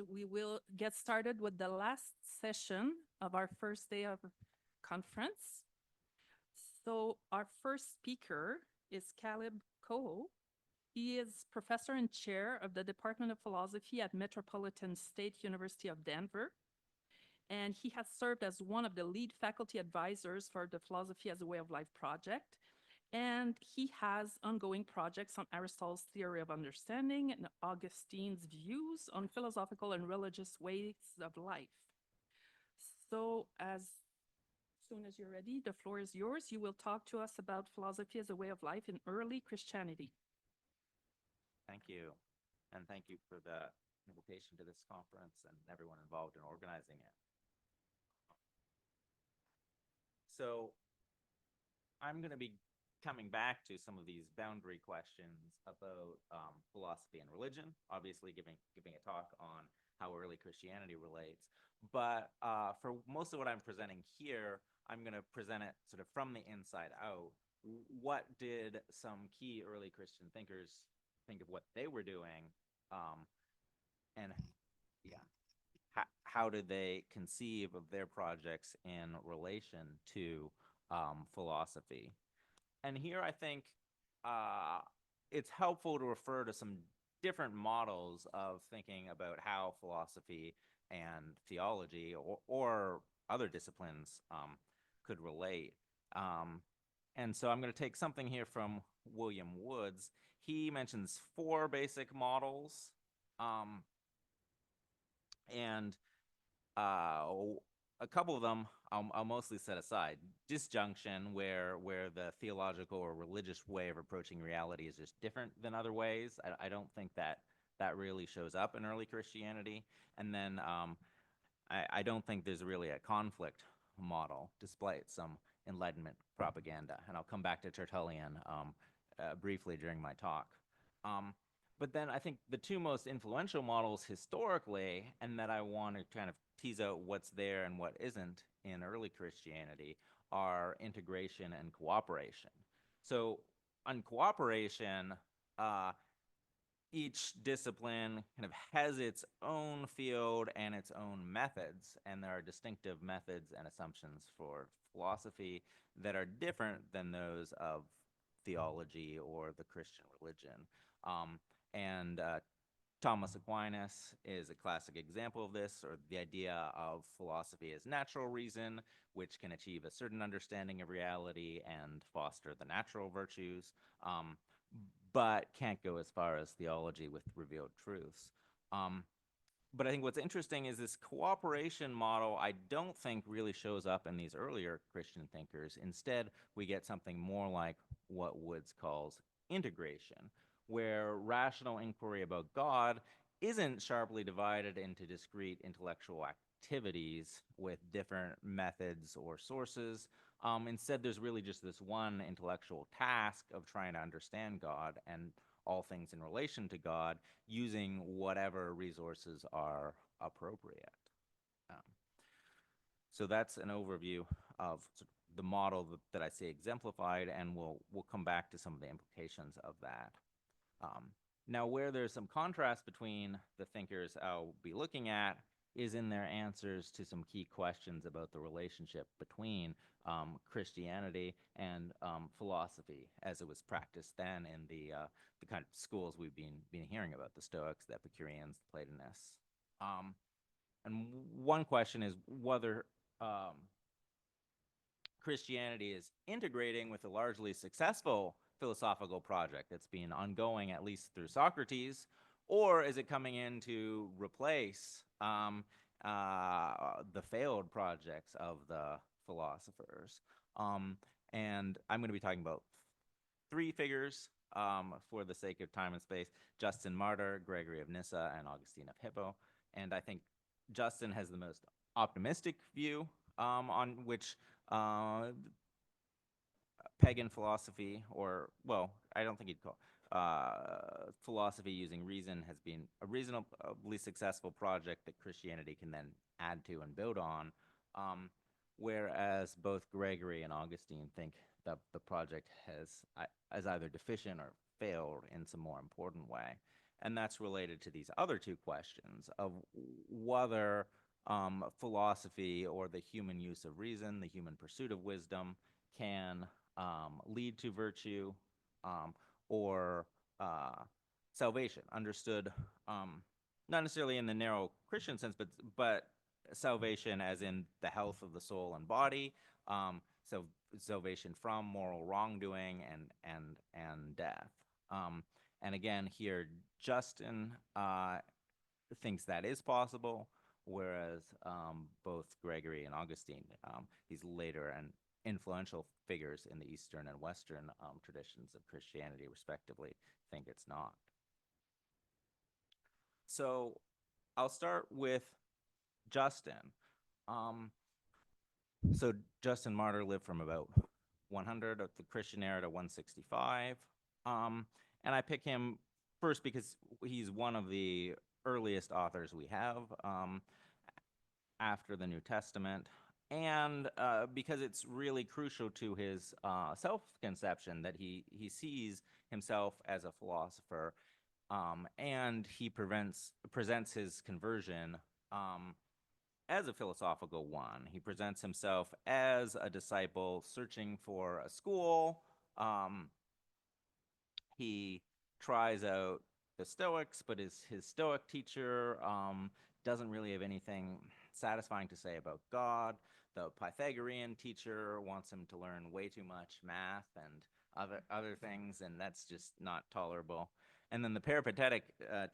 We will get started with the last session of our first day of conference. So our first speaker is Caleb Cohoe. He is professor and chair of the Department of Philosophy at Metropolitan State University of Denver. And he has served as one of the lead faculty advisors for the Philosophy as a Way of Life project. And he has ongoing projects on Aristotle's theory of understanding and Augustine's views on philosophical and religious ways of life. So as soon as you're ready, the floor is yours. You will talk to us about philosophy as a way of life in early Christianity. Thank you. And thank you for the invitation to this conference and everyone involved in organizing it. So I'm going to be coming back to some of these boundary questions about philosophy and religion, obviously giving a talk on how early Christianity relates. But for most of what I'm presenting here, I'm going to present it sort of from the inside out. What did some key early Christian thinkers think of what they were doing, and yeah, how did they conceive of their projects in relation to philosophy? And here I think uh, it's helpful to refer to some different models of thinking about how philosophy and theology or other disciplines could relate. Um, and so I'm going to take something here from William Woods. He mentions four basic models, um, and uh, a couple of them I'll mostly set aside. Disjunction, where the theological or religious way of approaching reality is just different than other ways. I don't think that really shows up in early Christianity. And then I don't think there's really a conflict model, despite some Enlightenment propaganda. And I'll come back to Tertullian briefly during my talk. Um, but then I think the two most influential models historically, and that I want to kind of tease out what's there and what isn't in early Christianity, are integration and cooperation. So on cooperation, uh, each discipline kind of has its own field and its own methods, and there are distinctive methods and assumptions for philosophy that are different than those of theology or the Christian religion. And Thomas Aquinas is a classic example of this, or the idea of philosophy as natural reason, which can achieve a certain understanding of reality and foster the natural virtues, but can't go as far as theology with revealed truths. Um, but I think what's interesting is this cooperation model, I don't think really shows up in these earlier Christian thinkers. Instead, we get something more like what Woods calls integration, where rational inquiry about God isn't sharply divided into discrete intellectual activities with different methods or sources. Instead, there's really just this one intellectual task of trying to understand God and all things in relation to God using whatever resources are appropriate. Um, so that's an overview of the model that I see exemplified, and we'll come back to some of the implications of that. Um, Now, where there's some contrast between the thinkers I'll be looking at is in their answers to some key questions about the relationship between Christianity and philosophy as it was practiced then in the kind of schools we've been hearing about, the Stoics, the Epicureans, the Platonists. Um, and one question is whether Christianity is integrating with a largely successful philosophical project that's been ongoing at least through Socrates, or is it coming in to replace the failed projects of the philosophers? And I'm going to be talking about three figures for the sake of time and space: Justin Martyr, Gregory of Nyssa, and Augustine of Hippo. And I think Justin has the most optimistic view on which uh, pagan philosophy, or, well, I don't think he'd call philosophy using reason has been a reasonably successful project that Christianity can then add to and build on. Whereas both Gregory and Augustine think that the project has either deficient or failed in some more important way. And that's related to these other two questions of whether philosophy or the human use of reason, the human pursuit of wisdom, can lead to virtue um, or salvation, understood not necessarily in the narrow Christian sense, but salvation as in the health of the soul and body, so salvation from moral wrongdoing and death. Um, and again, here Justin thinks that is possible, whereas both Gregory and Augustine, these later and influential figures in the Eastern and Western traditions of Christianity, respectively, think it's not. So I'll start with Justin. Um, so Justin Martyr lived from about 100 of the Christian era to 165. Um, and I pick him first because he's one of the earliest authors we have after the New Testament, and because it's really crucial to his self-conception that he sees himself as a philosopher, and he presents his conversion as a philosophical one. He presents himself as a disciple searching for a school. He tries out the Stoics, but his Stoic teacher doesn't really have anything satisfying to say about God. The Pythagorean teacher wants him to learn way too much math and other things, and that's just not tolerable. And then the peripatetic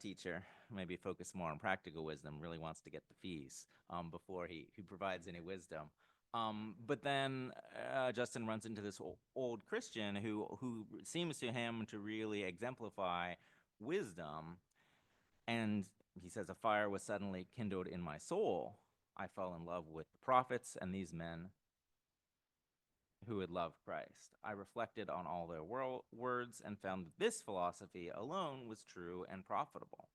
teacher, maybe focused more on practical wisdom, really wants to get the fees before he provides any wisdom. But then Justin runs into this old Christian who seems to him to really exemplify wisdom, and he says, "A fire was suddenly kindled in my soul. I fell in love with the prophets and these men who had loved Christ. I reflected on all their words and found that this philosophy alone was true and profitable."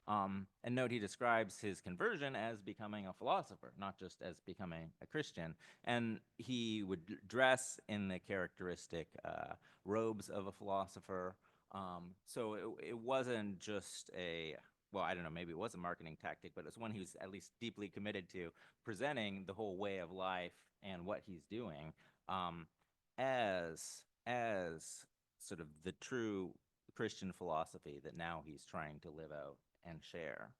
And note he describes his conversion as becoming a philosopher, not just as becoming a Christian. And he would dress in the characteristic robes of a philosopher. So it wasn't just well, I don't know, maybe it was a marketing tactic, but it's one he was at least deeply committed to presenting the whole way of life and what he's doing as sort of the true Christian philosophy that now he's trying to live out and share.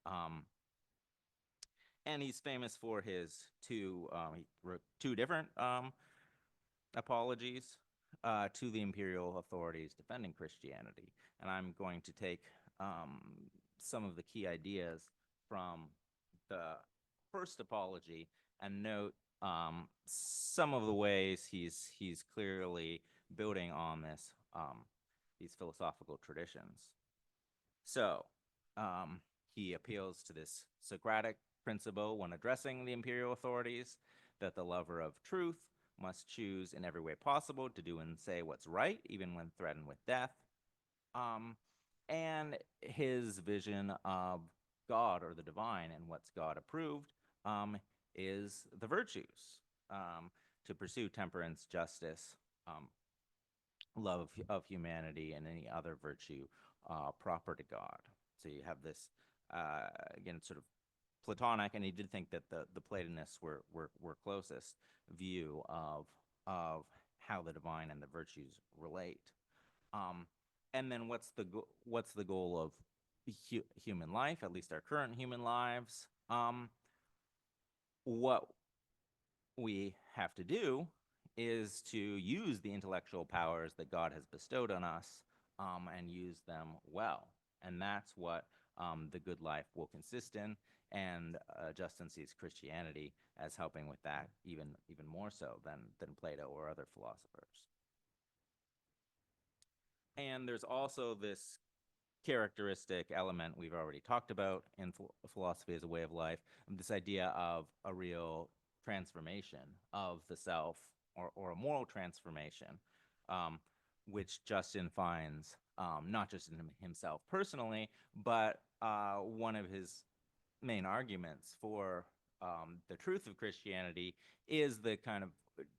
Um, and he's famous for his he wrote two different apologies to the imperial authorities defending Christianity. And I'm going to take some of the key ideas from the first apology and note some of the ways he's clearly building on these philosophical traditions. So he appeals to this Socratic principle when addressing the imperial authorities that the lover of truth must choose in every way possible to do and say what's right, even when threatened with death. And his vision of God or the divine and what's God approved is the virtues, to pursue temperance, justice, love of humanity, and any other virtue proper to God. So you have this, again, sort of Platonic, and he did think that the Platonists were closest view of how the divine and the virtues relate. And then what's the goal of human life, at least our current human lives? What we have to do is to use the intellectual powers that God has bestowed on us and use them well. And that's what the good life will consist in. And Justin sees Christianity as helping with that even more so than Plato or other philosophers. And there's also this characteristic element we've already talked about in philosophy as a way of life, this idea of a real transformation of the self, or a moral transformation, which Justin finds not just in himself personally, but one of his main arguments for the truth of Christianity is the kind of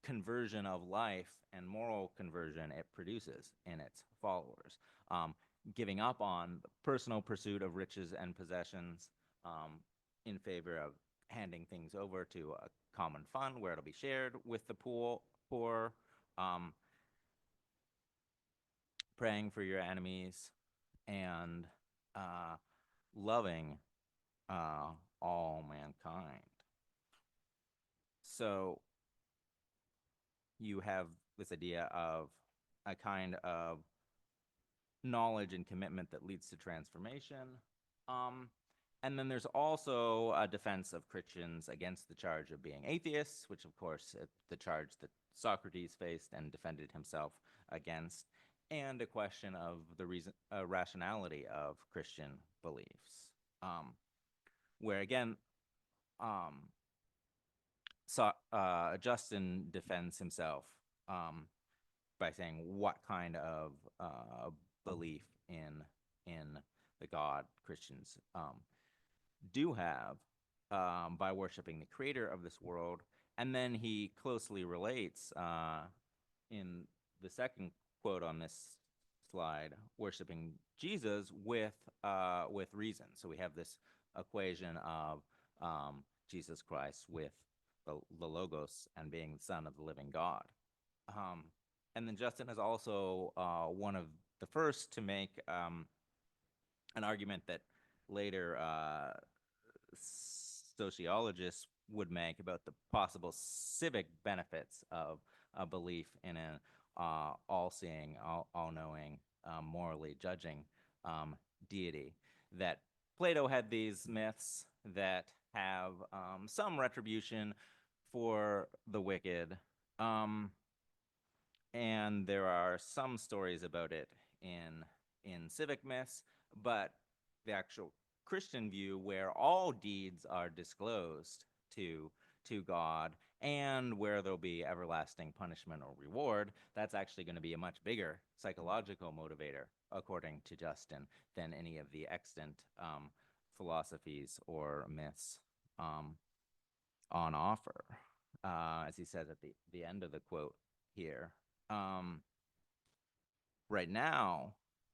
conversion of life and moral conversion it produces in its followers. giving up on the personal pursuit of riches and possessions in favor of handing things over to a common fund where it'll be shared with the poor, um, praying for your enemies, and uh, loving all mankind. So you have this idea of a kind of knowledge and commitment that leads to transformation. Um, and then there's also a defense of Christians against the charge of being atheists, which, of course, the charge that Socrates faced and defended himself against, and a question of the rationality of Christian beliefs, where again, um, Justin defends himself um, by saying what kind of belief in the God Christians do have by worshiping the creator of this world. And then he closely relates in the second quote on this slide, worshiping Jesus with reason. So we have this equation of Jesus Christ with the Logos and being the Son of the living God. Um, and then Justin is also one of the first to make an argument that later sociologists would make about the possible civic benefits of a belief in an all-seeing, all-knowing, morally judging deity. That Plato had these myths that have some retribution for the wicked, and there are some stories about it in civic myths, but the actual Christian view, where all deeds are disclosed to God and where there'll be everlasting punishment or reward, that's actually going to be a much bigger psychological motivator, according to Justin, than any of the extant philosophies or myths on offer, as he says at the end of the quote here. Um, right now,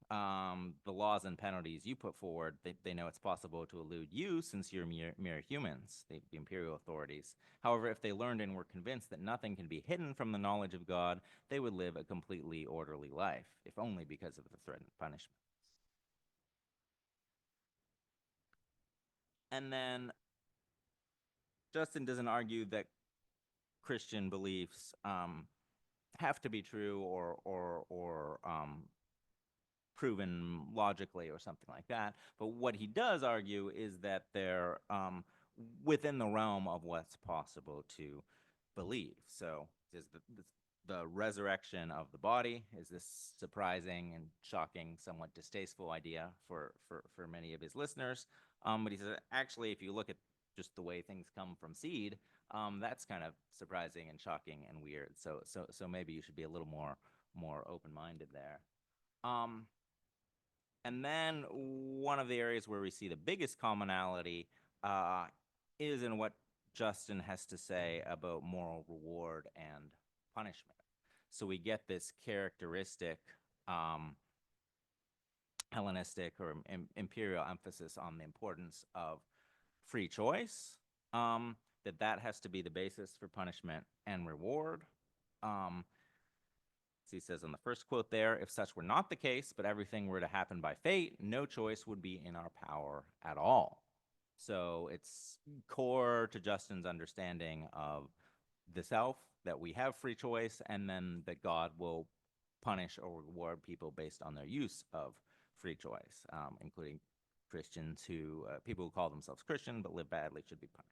the laws and penalties you put forward, they know it's possible to elude you since you're mere humans, the imperial authorities. However, if they learned and were convinced that nothing can be hidden from the knowledge of God, they would live a completely orderly life, if only because of the threatened punishment. And then Justin doesn't argue that Christian beliefs have to be true or proven logically or something like that. But what he does argue is that they're within the realm of what's possible to believe. So is the resurrection of the body is this surprising and shocking, somewhat distasteful idea for many of his listeners. But he says, actually, if you look at just the way things come from seed, that's kind of surprising and shocking and weird. So maybe you should be a little more open-minded there. And then one of the areas where we see the biggest commonality is in what Justin has to say about moral reward and punishment. So we get this characteristic Hellenistic or imperial emphasis on the importance of free choice, that has to be the basis for punishment and reward. So he says on the first quote there, if such were not the case, but everything were to happen by fate, no choice would be in our power at all. So it's core to Justin's understanding of the self, that we have free choice, and then that God will punish or reward people based on their use of free choice, including Christians people who call themselves Christian but live badly should be punished.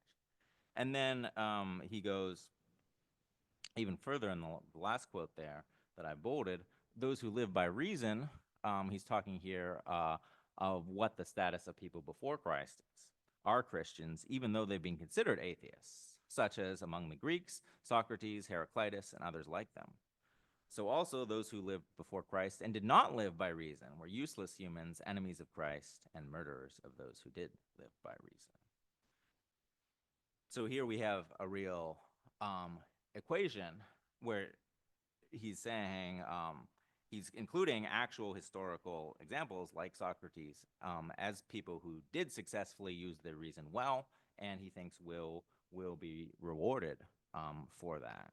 And then he goes even further in the last quote there that I bolded, those who live by reason, he's talking here of what the status of people before Christ is, are Christians, even though they've been considered atheists, such as among the Greeks, Socrates, Heraclitus, and others like them. So also those who lived before Christ and did not live by reason were useless humans, enemies of Christ, and murderers of those who did live by reason. So here we have a real equation where he's saying he's including actual historical examples like Socrates as people who did successfully use their reason well, and he thinks will be rewarded for that.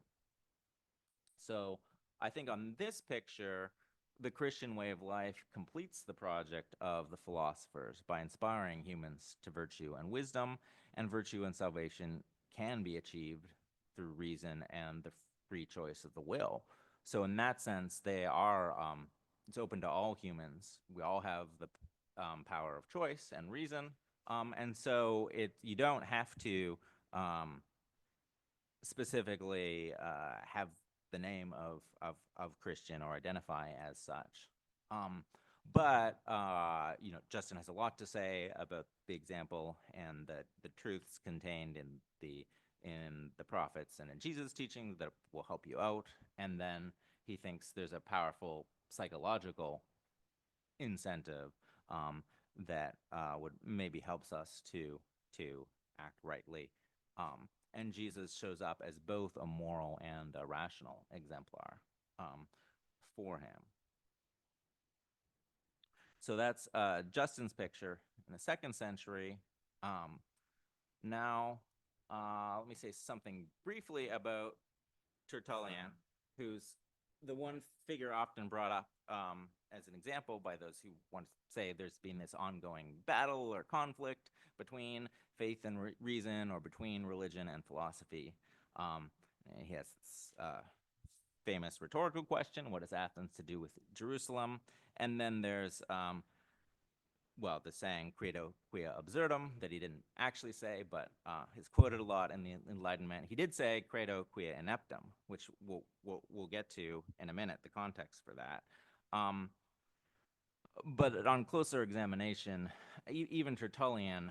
So I think on this picture, the Christian way of life completes the project of the philosophers by inspiring humans to virtue and wisdom, and virtue and salvation can be achieved through reason and the free choice of the will. So in that sense, they are it's open to all humans. We all have the power of choice and reason, and so you don't have to specifically have the name of Christian or identify as such. Um, but Justin has a lot to say about the example and the truths contained in the prophets and in Jesus' teaching that will help you out. And then he thinks there's a powerful psychological incentive that would maybe helps us to act rightly. And Jesus shows up as both a moral and a rational exemplar for him. So that's Justin's picture in the 2nd century. Um, now, let me say something briefly about Tertullian, who's the one figure often brought up as an example by those who want to say there's been this ongoing battle or conflict between faith and reason, or between religion and philosophy. He has this famous rhetorical question: what has Athens to do with Jerusalem? And then there's the saying "credo quia absurdum" that he didn't actually say, but is quoted a lot in the Enlightenment. He did say "credo quia ineptum," which we'll get to in a minute, the context for that. But on closer examination, even Tertullian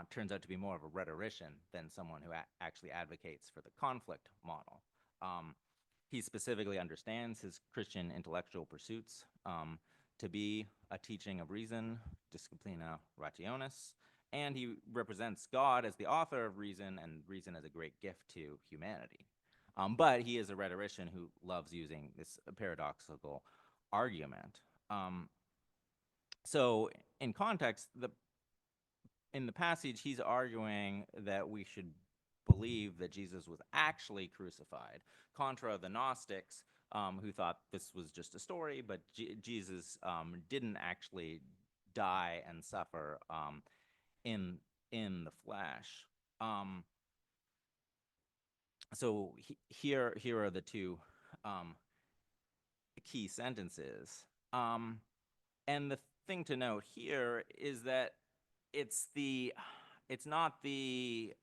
turns out to be more of a rhetorician than someone who actually advocates for the conflict model. He specifically understands his Christian intellectual pursuits to be a teaching of reason, disciplina rationis, and he represents God as the author of reason, and reason as a great gift to humanity. But he is a rhetorician who loves using this paradoxical argument. So in context, in the passage, he's arguing that we should believe that Jesus was actually crucified, contra the Gnostics, who thought this was just a story, but Jesus didn't actually die and suffer in the flesh. So here are the two key sentences. And the thing to note here is that it's not the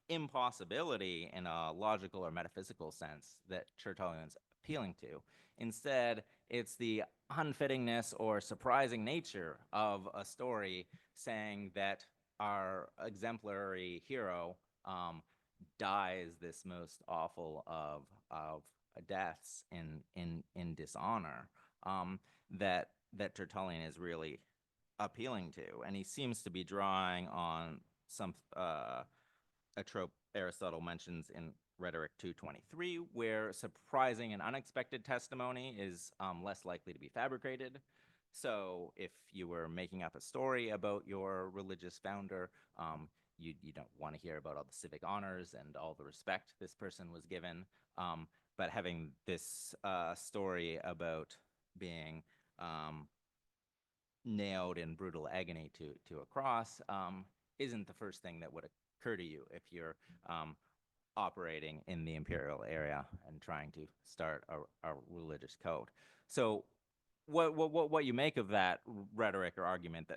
impossibility in a logical or metaphysical sense that Tertullian's appealing to. Instead, it's the unfittingness or surprising nature of a story saying that our exemplary hero dies this most awful of deaths in dishonor. That Tertullian is really appealing to, and he seems to be drawing on some a trope Aristotle mentions in Rhetoric 223, where surprising and unexpected testimony is less likely to be fabricated. So if you were making up a story about your religious founder, you don't want to hear about all the civic honors and all the respect this person was given. But having this story about being nailed in brutal agony to a cross isn't the first thing that would occur to you if you're operating in the imperial area and trying to start a religious code. So what you make of that rhetoric or argument,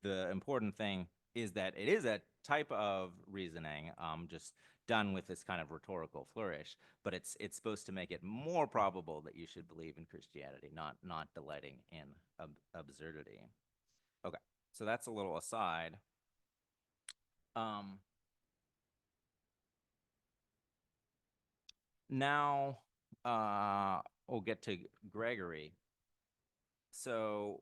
the important thing is that it is a type of reasoning just done with this kind of rhetorical flourish, but it's supposed to make it more probable that you should believe in Christianity, not delighting in absurdity. Okay, so that's a little aside. Now we'll get to Gregory. So,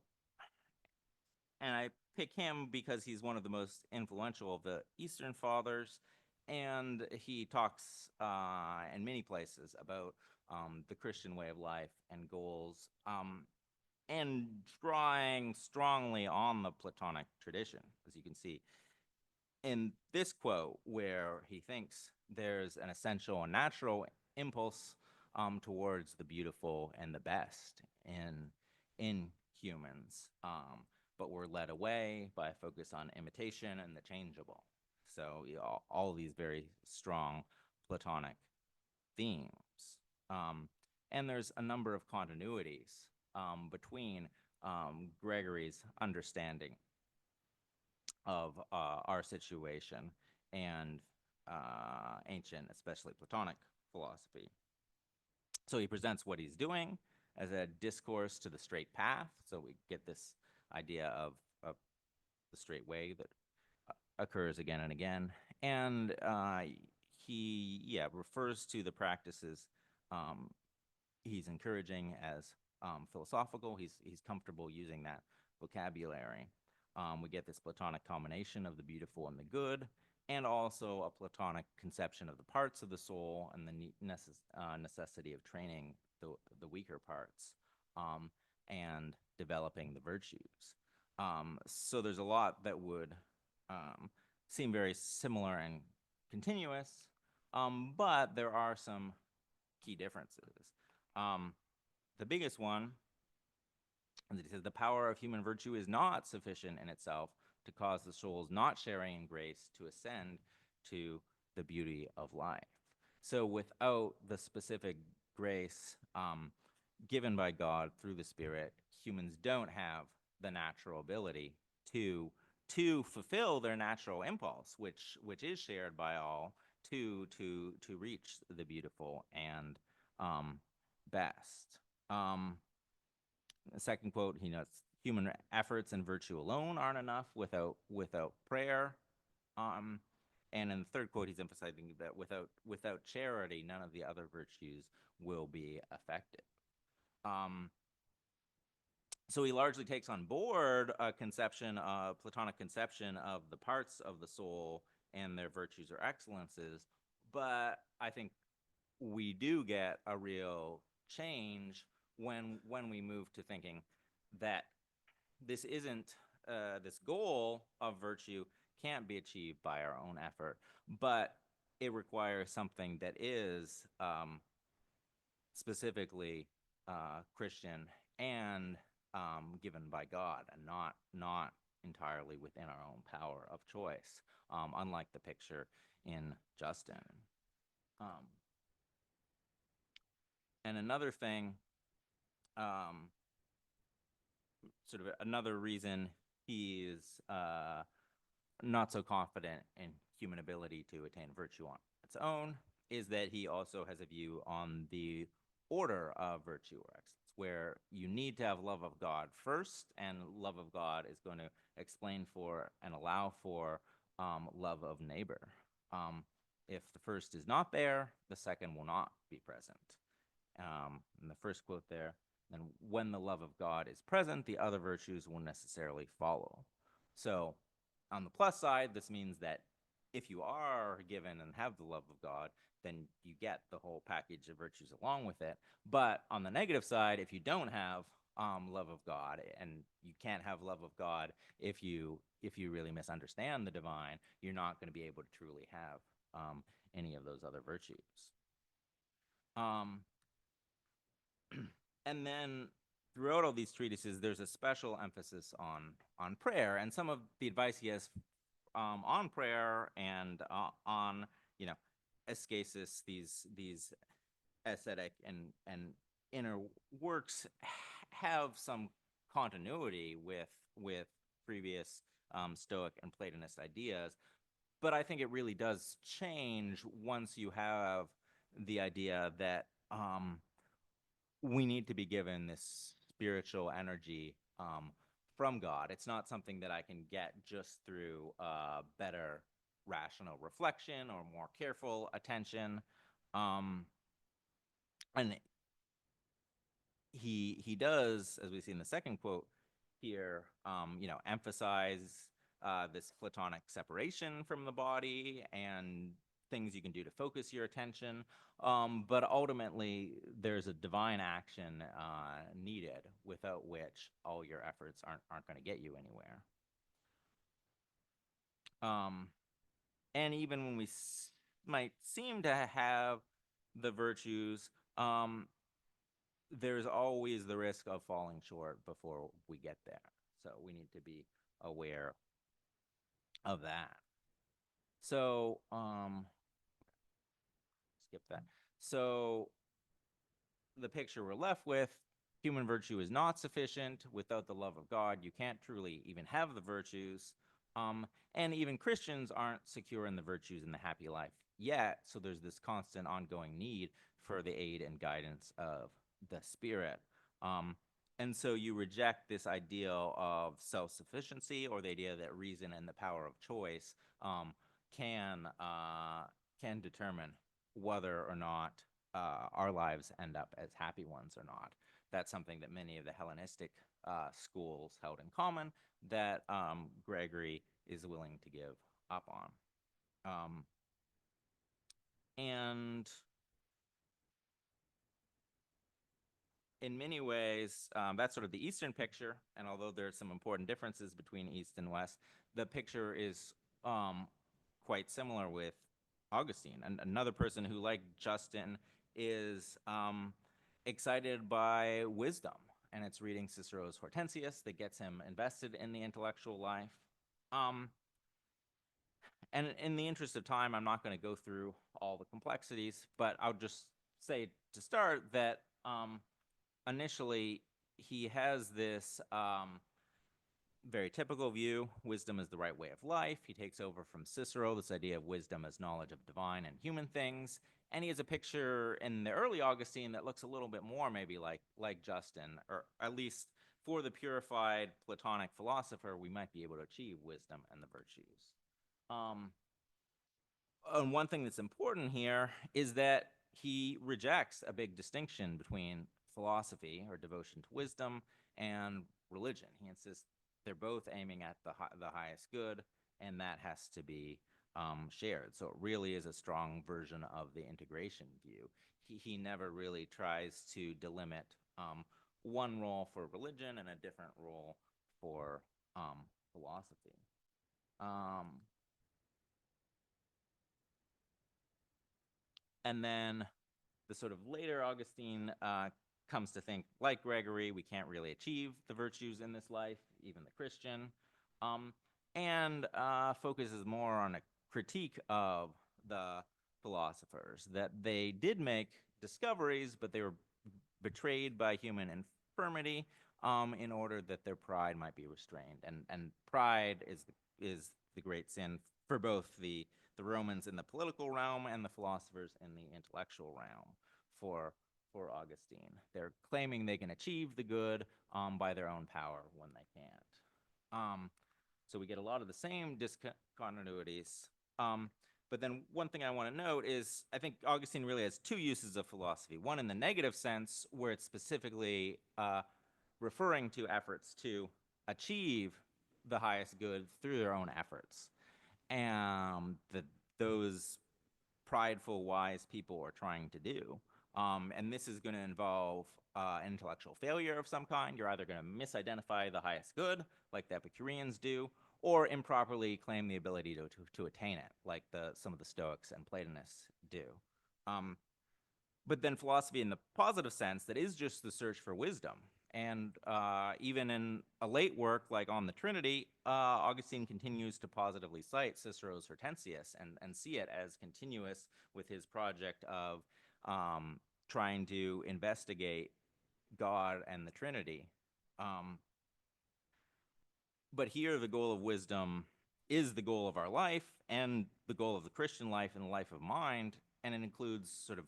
and I pick him because he's one of the most influential of the Eastern Fathers, and he talks in many places about the Christian way of life and goals, and drawing strongly on the Platonic tradition, as you can see in this quote, where he thinks there's an essential and natural impulse towards the beautiful and the best in humans, but we're led away by a focus on imitation and the changeable. So all these very strong Platonic themes. Um, and there's a number of continuities between Gregory's understanding of our situation and ancient, especially Platonic philosophy. So he presents what he's doing as a discourse to the straight path. So we get this idea of the straight way that occurs again and again. And he refers to the practices um, he's encouraging as philosophical. He's comfortable using that vocabulary. We get this Platonic combination of the beautiful and the good, and also a Platonic conception of the parts of the soul and the necessity of training the weaker parts, and developing the virtues. So there's a lot that would seem very similar and continuous, but there are some key differences. The biggest one is that he says the power of human virtue is not sufficient in itself to cause the soul's not sharing in grace to ascend to the beauty of life. So without the specific grace given by God through the Spirit, humans don't have the natural ability to fulfill their natural impulse, which is shared by all, to reach the beautiful and best. The second quote, he notes, human efforts and virtue alone aren't enough without prayer. And in the third quote, he's emphasizing that without charity, none of the other virtues will be effective. So he largely takes on board a conception, a Platonic conception of the parts of the soul and their virtues or excellences. But I think we do get a real change when we move to thinking that this isn't this goal of virtue can't be achieved by our own effort, but it requires something that is specifically Christian and given by God, and not entirely within our own power of choice, unlike the picture in Justin. And another thing, sort of another reason he is not so confident in human ability to attain virtue on its own is that he also has a view on the order of virtue or excellence, where you need to have love of God first, and love of God is going to explain for and allow for love of neighbor. If the first is not there, the second will not be present. In the first quote there, then when the love of God is present, the other virtues will necessarily follow. So on the plus side, this means that if you are given and have the love of God, then you get the whole package of virtues along with it. But on the negative side, if you don't have love of God, and you can't have love of God if you really misunderstand the divine, you're not going to be able to truly have any of those other virtues. And then throughout all these treatises, there's a special emphasis on prayer, and some of the advice he has on prayer and on ascesis, these ascetic and inner works have some continuity with previous Stoic and Platonist ideas, but I think it really does change once you have the idea that we need to be given this spiritual energy from God. It's not something that I can get just through better rational reflection or more careful attention. And he does, as we see in the second quote here, emphasize this Platonic separation from the body and things you can do to focus your attention, but ultimately there's a divine action needed, without which all your efforts aren't going to get you anywhere. Um, and even when we might seem to have the virtues, there's always the risk of falling short before we get there. So we need to be aware of that. So, skip that. So the picture we're left with, human virtue is not sufficient. Without the love of God, you can't truly even have the virtues. And even Christians aren't secure in the virtues in the happy life yet. So there's this constant ongoing need for the aid and guidance of the Spirit. And so you reject this ideal of self-sufficiency, or the idea that reason and the power of choice can determine whether or not our lives end up as happy ones or not. That's something that many of the Hellenistic schools held in common, that Gregory is willing to give up on. And in many ways, that's sort of the Eastern picture. And although there are some important differences between East and West, the picture is quite similar with Augustine. And another person who, like Justin, is excited by wisdom. And it's reading Cicero's Hortensius that gets him invested in the intellectual life. And in the interest of time, I'm not going to go through all the complexities, but I'll just say to start that initially he has this very typical view: wisdom is the right way of life. He takes over from Cicero this idea of wisdom as knowledge of divine and human things. And he has a picture in the early Augustine that looks a little bit more maybe like Justin, or at least for the purified Platonic philosopher, we might be able to achieve wisdom and the virtues. And one thing that's important here is that he rejects a big distinction between philosophy, or devotion to wisdom, and religion. He insists they're both aiming at the highest good, and that has to be shared. So it really is a strong version of the integration view. He never really tries to delimit one role for religion and a different role for philosophy. And then the sort of later Augustine comes to think, like Gregory, we can't really achieve the virtues in this life, even the Christian, and focuses more on a critique of the philosophers, that they did make discoveries, but they were betrayed by human infirmity in order that their pride might be restrained. And pride is the great sin for both the Romans in the political realm and the philosophers in the intellectual realm. For Augustine, they're claiming they can achieve the good by their own power when they can't. So we get a lot of the same discontinuities. But then one thing I want to note is I think Augustine really has two uses of philosophy. One in the negative sense, where it's specifically referring to efforts to achieve the highest good through their own efforts. And that those prideful, wise people are trying to do. And this is going to involve intellectual failure of some kind. You're either going to misidentify the highest good, like the Epicureans do, or improperly claim the ability to attain it, like some of the Stoics and Platonists do. But then philosophy in the positive sense, that is just the search for wisdom. And even in a late work like On the Trinity, Augustine continues to positively cite Cicero's Hortensius and see it as continuous with his project of trying to investigate God and the Trinity. But here, the goal of wisdom is the goal of our life and the goal of the Christian life and the life of mind, and it includes sort of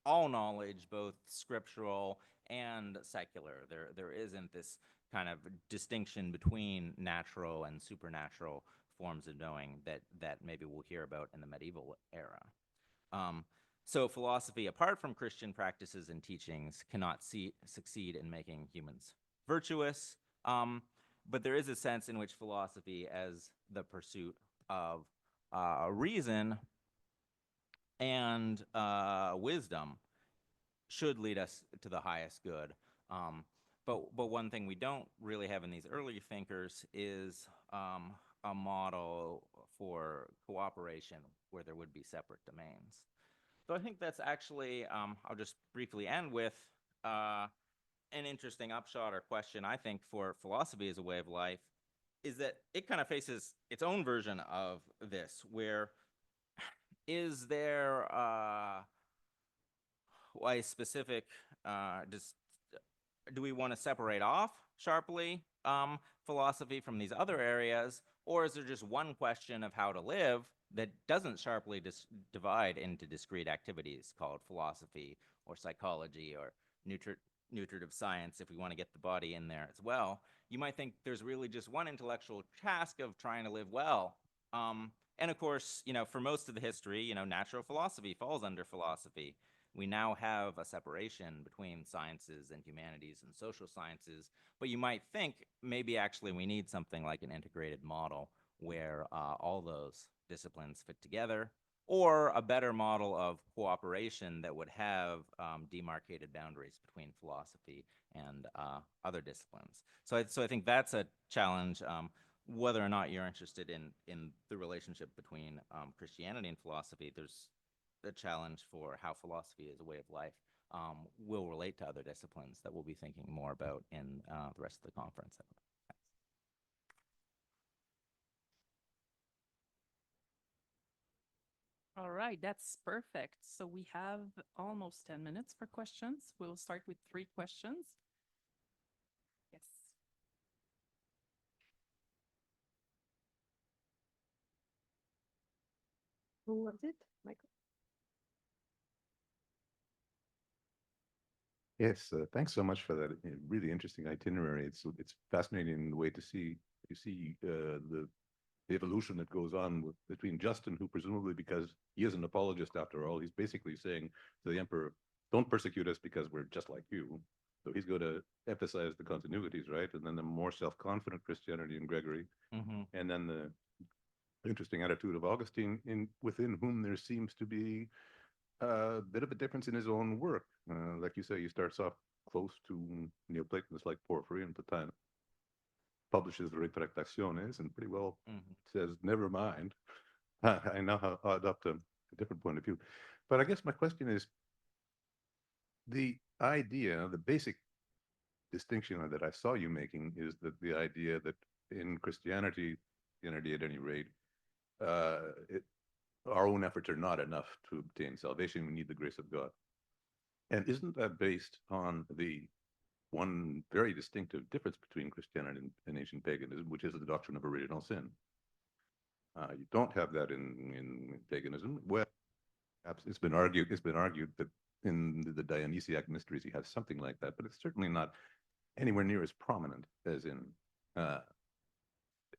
all knowledge, both scriptural and secular. There isn't this kind of distinction between natural and supernatural forms of knowing that maybe we'll hear about in the medieval era. So philosophy, apart from Christian practices and teachings, cannot succeed in making humans virtuous. But there is a sense in which philosophy, as the pursuit of reason, and wisdom should lead us to the highest good. Um, but one thing we don't really have in these early thinkers is a model for cooperation where there would be separate domains. So I think that's actually, I'll just briefly end with uh, an interesting upshot or question, I think, for philosophy as a way of life, is that it kind of faces its own version of this, where is there a specific, just do we want to separate off sharply philosophy from these other areas, or is there just one question of how to live that doesn't sharply divide into discrete activities called philosophy or psychology or nutritive science, if we want to get the body in there as well? You might think there's really just one intellectual task of trying to live well. And of course, for most of the history, natural philosophy falls under philosophy. We now have a separation between sciences and humanities and social sciences, but you might think maybe actually we need something like an integrated model where all those disciplines fit together, or a better model of cooperation that would have demarcated boundaries between philosophy and other disciplines. So I think that's a challenge. Whether or not you're interested in the relationship between Christianity and philosophy, there's the challenge for how philosophy as a way of life will relate to other disciplines that we'll be thinking more about in the rest of the conference. All right, that's perfect. So we have almost 10 minutes for questions. We'll start with 3 questions. Yes. Who was it, Michael? Yes, thanks so much for that really interesting itinerary. It's fascinating the way to see you see the evolution that goes on between Justin, who presumably, because he is an apologist after all, he's basically saying to the emperor, "Don't persecute us because we're just like you." So he's going to emphasize the continuities, right? And then the more self-confident Christianity in Gregory, and then the interesting attitude of Augustine, in within whom there seems to be a bit of a difference in his own work. Like you say, he starts off close to Neoplatonists like Porphyry, and Plotinus publishes Retractationes and pretty well says, never mind. I now adopt a different point of view. But I guess my question is, the idea, the basic distinction that I saw you making is that the idea that in Christianity at any rate, uh, it, our own efforts are not enough to obtain salvation. We need the grace of God. And isn't that based on the one very distinctive difference between Christianity and ancient paganism, which is the doctrine of original sin? You don't have that in paganism. Well, it's been argued. It's been argued that in the Dionysiac mysteries you have something like that, but it's certainly not anywhere near as prominent uh,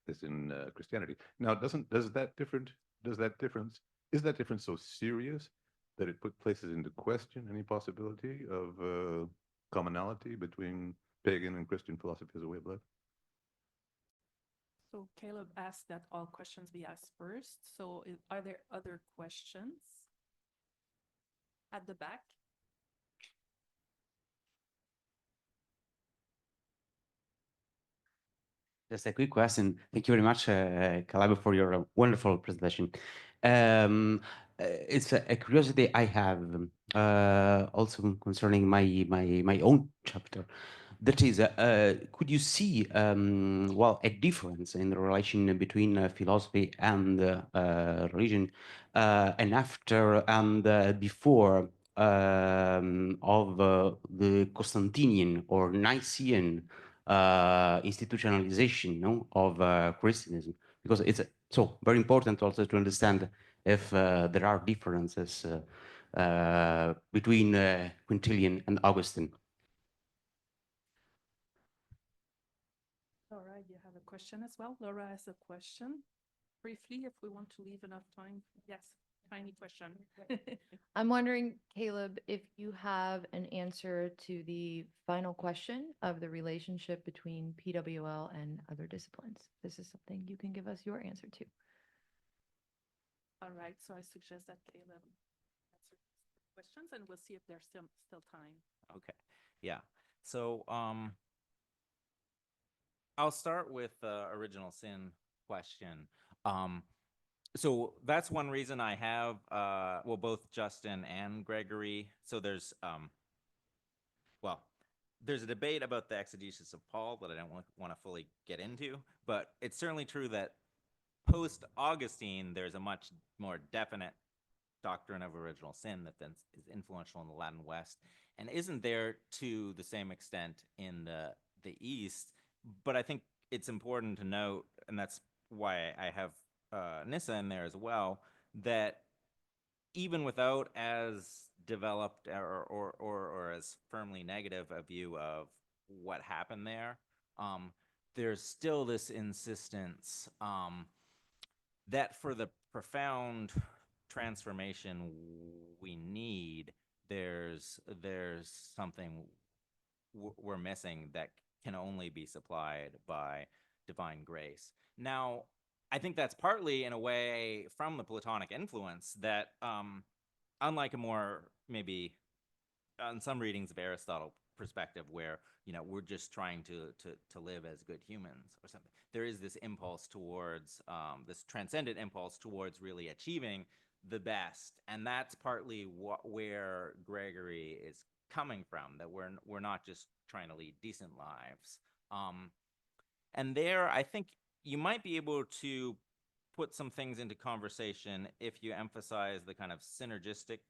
as in Christianity. Now, does that difference is that difference so serious that it places into question any possibility of commonality between pagan and Christian philosophy as a way of life? So Caleb asked that all questions be asked first. So are there other questions at the back? Just a quick question. Thank you very much, Calab, for your wonderful presentation. It's a curiosity I have also concerning my own chapter. That is, could you see well a difference in the relation between philosophy and religion, and after and before of the Constantinian or Nicene institutionalization, no, of Christianism, because it's so very important also to understand if there are differences between Quintilian and Augustine. All right, you have a question as well. Laura has a question. Briefly, if we want to leave enough time. Yes, tiny question. I'm wondering, Caleb, if you have an answer to the final question of the relationship between PWL and other disciplines. This is something you can give us your answer to. All right, so I suggest that Caleb questions, and we'll see if there's still time. Okay. Yeah. So I'll start with the original sin question. Um, so that's one reason I have well, both Justin and Gregory. So well, there's a debate about the exegesis of Paul that I don't want to fully get into, but it's certainly true that post Augustine, there's a much more definite doctrine of original sin that then is influential in the Latin West and isn't there to the same extent in the East. But I think it's important to note, and that's why I have Nissa in there as well, that even without as developed or as firmly negative a view of what happened there, there's still this insistence that for the profound transformation we need, there's something we're missing that can only be supplied by divine grace. Now, I think that's partly in a way from the Platonic influence that, unlike a more maybe on some readings of Aristotle perspective where we're just trying to live as good humans or something, there is this impulse towards this transcendent impulse towards really achieving the best, and that's partly where Gregory is coming from, that we're not just trying to lead decent lives. And there I think you might be able to put some things into conversation if you emphasize the kind of synergistic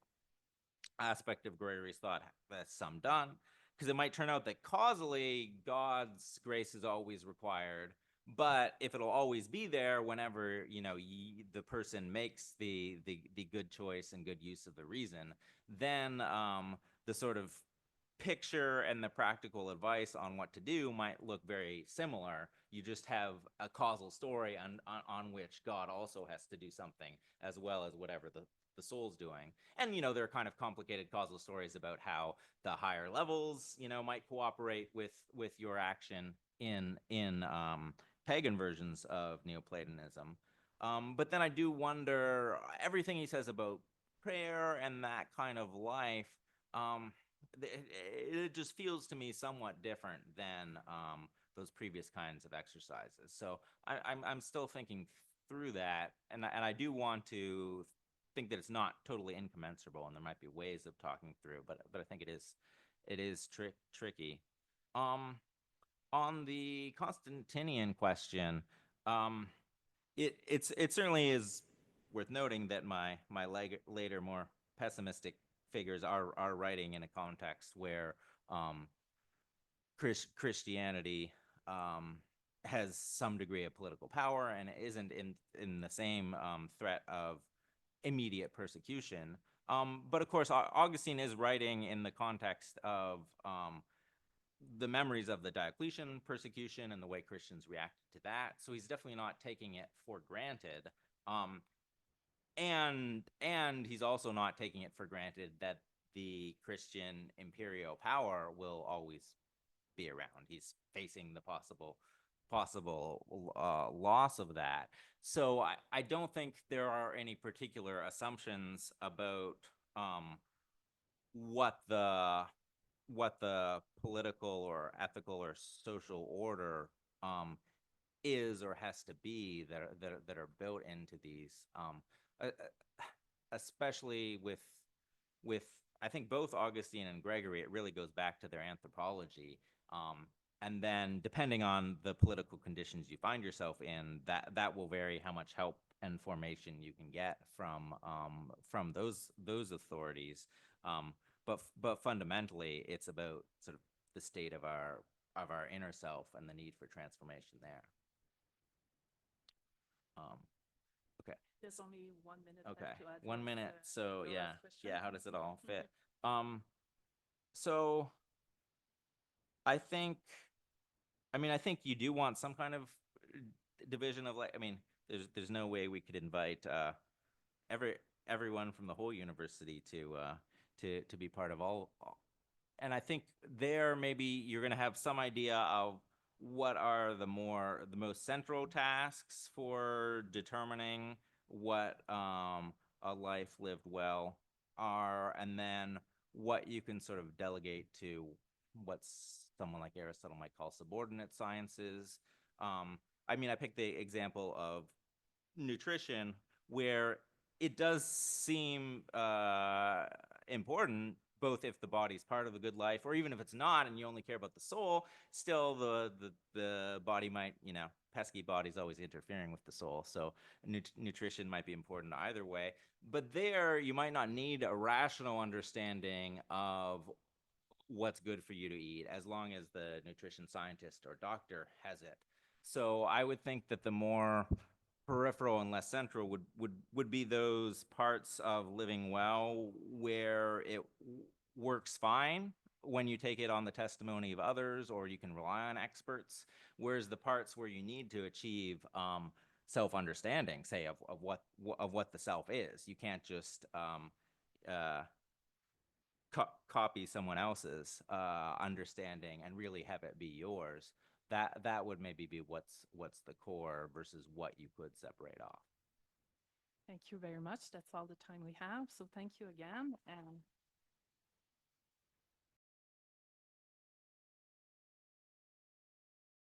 aspect of Gregory's thought that's some done, because it might turn out that causally God's grace is always required, but if it'll always be there whenever the person makes the good choice and good use of the reason, then the sort of picture and the practical advice on what to do might look very similar. You just have a causal story on which God also has to do something as well as whatever the soul's doing. And there are kind of complicated causal stories about how the higher levels might cooperate with your action in pagan versions of Neoplatonism. But then I do wonder, everything he says about prayer and that kind of life, it just feels to me somewhat different than those previous kinds of exercises. So I'm still thinking through that, and I do want to think that it's not totally incommensurable, and there might be ways of talking through, but I think it is tricky. On the Constantinian question, it certainly is worth noting that my later more pessimistic figures are writing in a context where Christianity has some degree of political power and isn't in the same threat of immediate persecution. But of course, Augustine is writing in the context of the memories of the Diocletian persecution and the way Christians reacted to that. So he's definitely not taking it for granted. And he's also not taking it for granted that the Christian imperial power will always be around. He's facing the possible loss of that. So I don't think there are any particular assumptions about what the political or ethical or social order is or has to be that are built into these, especially with I think both Augustine and Gregory. It really goes back to their anthropology, and then depending on the political conditions you find yourself in, that will vary how much help and formation you can get from those authorities. But fundamentally, it's about sort of the state of our inner self and the need for transformation there. Okay. There's only 1 minute Okay. left to address, 1 minute. So Laura's yeah. question. Yeah. How does it all Mhm. fit? So I think, I think you do want some kind of division of, like, there's no way we could invite everyone from the whole university to be part of all. And I think there maybe you're going to have some idea of what are the most central tasks for determining what a life lived well are, and then what you can sort of delegate to what someone like Aristotle might call subordinate sciences. I mean, I picked the example of nutrition, where it does seem important, both if the body's part of the good life, or even if it's not, and you only care about the soul. Still, the body might, pesky body's always interfering with the soul. So nutrition might be important either way. But there, you might not need a rational understanding of what's good for you to eat, as long as the nutrition scientist or doctor has it. So I would think that the more peripheral and less central would be those parts of living well where it works fine when you take it on the testimony of others, or you can rely on experts, whereas the parts where you need to achieve self-understanding, say, of what the self is, you can't just uh, copy someone else's understanding and really have it be yours. That would maybe be what's the core versus what you could separate off. Thank you very much. That's all the time we have. So thank you again. And